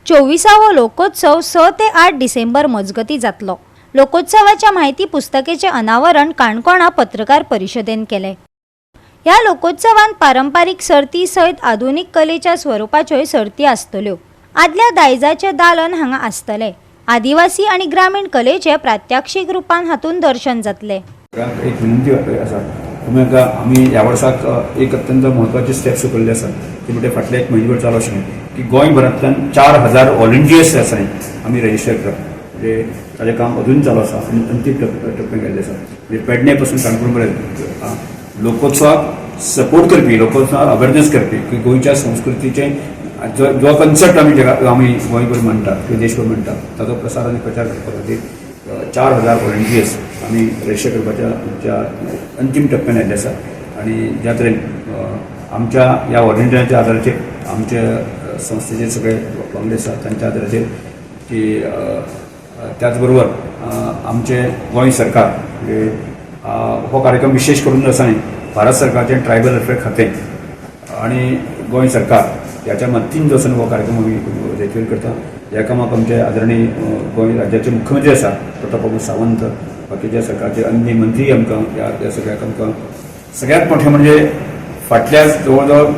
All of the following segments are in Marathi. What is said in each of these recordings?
24वा लोकोत्सव 6 ते 8 डिसेंबर मजगती जातलो। लोकोत्सवाच्या माहिती पुस्तकेचे अनावरण काणकोणा पत्रकार परिषदेन केले। या लोकोत्सवात पारंपारिक सर्ती सहित आधुनिक कलेच्या स्वरूपाच्यो सर्ती आसतल्यो। आदल्या दायजाचे दालन हांगा आसतले। आदिवासी आणि ग्रामीण कलेचे प्रात्यक्षिक रूपान हातून दर्शन जातले। एक विनंती आसा तुम्ही आम्ही ह्या वर्साक एक अत्यंत महत्वाचे स्टेप्स उखल्ले आसा ती म्हणजे फाटल्या एक म्हयनेभर चालू आशिल्लें की गोंयभरांतल्यान 4000 व्हॉलंटियर्स आसाय आमी रजिस्टर करप म्हणजे ताजें काम अजून चालू आसा आनी अंतीम टप्प्यान गेल्लें आसा म्हणजे पेडणे पासून काणकोण पर्यंत लोकोत्सवाक सपोर्ट करपी लोकोत्सवाक अवेरनेस करपी की गोंयच्या संस्कृतीचे जो कन्सेप्ट आमी गोंयभर मांडटात किंवा देशभर मांडटात ताचो प्रसार आनी प्रचार करपा खातीर 4000 व्हॉलंटियर्स आमी रजिस्टर करपाच्या अंतीम टप्प्यान आयिल्ले आसा आनी ज्या तरेन आमच्या ह्या व्हॉलंटियरांच्या आदाराचेर आमचे संस्थेचे सगळे वांगडी आसात तांच्या आदाराचेर की त्याच बरोबर आमचे गोंय सरकार म्हणजे हो कार्यक्रम विशेष करून आसा न्ही भारत सरकारचें ट्रायबल वेलफेअर खातें आनी गोंय सरकार ह्याच्या मदतीन जो आसा हो कार्यक्रम आमी यशस्वी करता। ह्या कामाक आमचे आदरणीय गोंय राज्याचे मुख्यमंत्री आसा प्रताप सावंत बाकीच्या सरकारचे अन्य मंत्री आमकां ह्या सगळ्याक आमकां सगळ्यात मोठें म्हणजे फाटल्या जवळ जवळ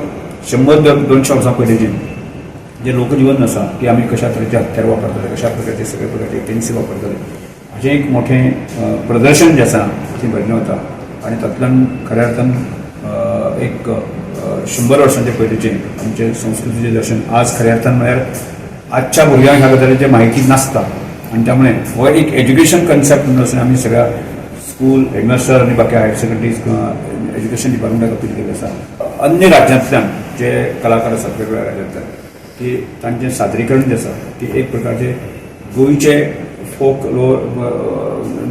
100-200 वर्सां पयलींच्यान जे लोकजीवन आसा की आमी कशा तरेचे हत्यार वापरताले कशा प्रकारचे सगळे प्रकारचे एजन्सी वापरताले हाचें एक मोठें प्रदर्शन जें आसा तें भरलें वता आनी तातूंतल्यान खऱ्या अर्थान एक 100 वर्सांचे पयलींचे आमचे संस्कृतीचें दर्शन आज खऱ्या अर्थान म्हळ्यार आजच्या भुरग्यांक ह्या गजालीची माहिती नासता आनी त्यामुळे हो एक एज्युकेशन कन्सेप्ट म्हणून आसून आमी सगळ्या स्कूल हेडमास्टर आनी बाकी हायर सेकंडरीज किंवा एज्युकेशन डिपार्टमेंटाक अपील केलें आसा अन्य राज्यांतल्यान जे कलाकार आसात वेगवेगळ्या राज्यांतल्यान की तांचें सादरीकरण जें आसा ती एक प्रकारचे गोंयचे फोक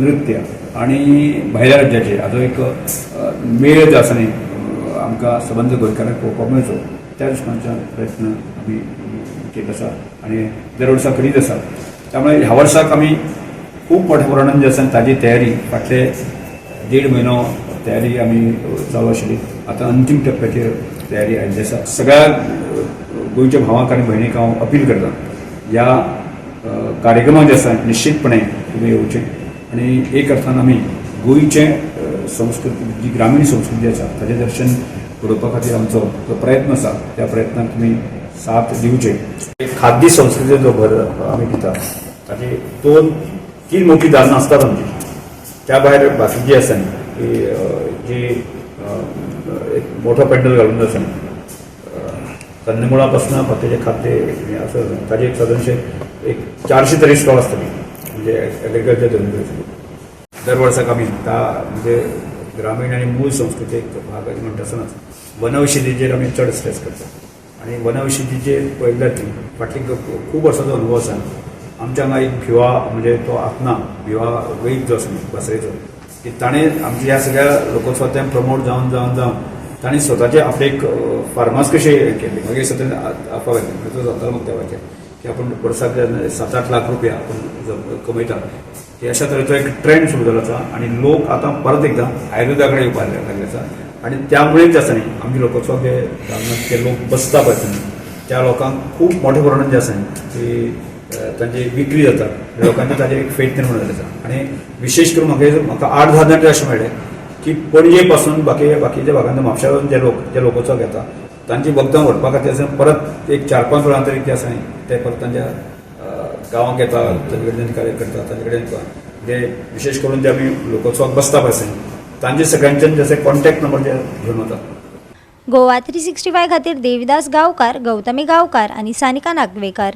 नृत्य आनी भायल्या राज्याचे हाचो एक मेळ जो आसा न्ही आमकां सबंद गोंयकारांक पळोवपाक मेळचो त्या दृश्टीन प्रयत्न आमी केले आसा आनी दर वर्सा करीत आसा। त्यामुळे ह्या वर्साक आमी खूब मोठ्या प्रमाणान जे आसा ताजी तयारी फाटले 1.5 म्हयनो तयारी आमी चालू आशिल्ली आतां अंतीम टप्प्याचेर तयारी आयिल्ली आसा। सगळ्या गोंयच्या भावांक आनी भयणीक हांव अपील करता ह्या कार्यक्रमाक जे आसा निश्चितपणे तुमी येवचें आनी एक अर्थान आमी गोंयचे संस्कृती जी ग्रामीण संस्कृती आसा ताचें दर्शन घडोवपा खातीर आमचो जो प्रयत्न आसा त्या प्रयत्नाक तुमी साथ दिवचे। खाद्य संस्कृतीचो जो भर आमी दिता ताची 2-3 मोठी दालनां आसतात आमची त्या भायर बाकीची आसा की जी एक मोठो पेंडल घालून आसा कंदमुळा पासून फाटीचे खाद्य आसा ताजे एक सादारणशे एक 400 तरी स्टॉल आसतली म्हणजे एग्रीकल्चर धंदो दर वर्साक आमी म्हणजे ग्रामीण आनी मूळ संस्कृतीक भाग म्हणटा आसतनाच वनविशेतीचेर आमी चड स्ट्रेस करता आनी वनविशेतीचेर पळयल्यार फाटली खूब वर्सांचो अनुभव आसा आमच्या हांगा एक भिवा म्हणजे तो आत्मा भिवा वैद जो आसा भासरेचो की ताणें आमच्या ह्या सगळ्या लोकोत्सवांतल्यान प्रमोट जावन ताणें स्वताचे आपले एक फार्मास कशें केल्ले मागीर सतत आफा घातली तो जातालो म्हाका तेवाचेर की आपूण वर्साक 7-8 लाख रुपया आपूण कमयता की अशा तरेचो एक ट्रेंड सुरू जालो आसा आनी लोक आतां परत एकदां आयुर्वेदा कडेन येवपाक लागले आसा आनी त्यामुळेच आसा न्ही आमचे लोकोत्सवाक जे लोक बसता पळय त्या लोकांक खूब मोठ्या प्रमाणान जे आसा ती तांची विक्री जाता लोकांचे ताजेर एक फेथ निर्माण जाल्लो आसा आनी विशेष करून म्हाका 8-10 जाण अशें मेळ्ळे की पणजे पासून बाकीच्या भागांत म्हापश्यां जे लोकोत्सव घेता तांची वखदां व्हरपा खातीर परत एक 4-5 वेळां तरी ते आसा ते परत तांच्या गांवांक येता ताजे कडेन कार्य करता ताजे कडेन जे विशेष करून जे आमी लोकोत्सवाक बसता पळय तांचे सगळ्यांचे जसे कॉन्टॅक्ट नंबर जे घेवन वता। गोवा 365 खातीर देविदास गांवकार, गौतमी गांवकार आनी सानिका नागवेकर।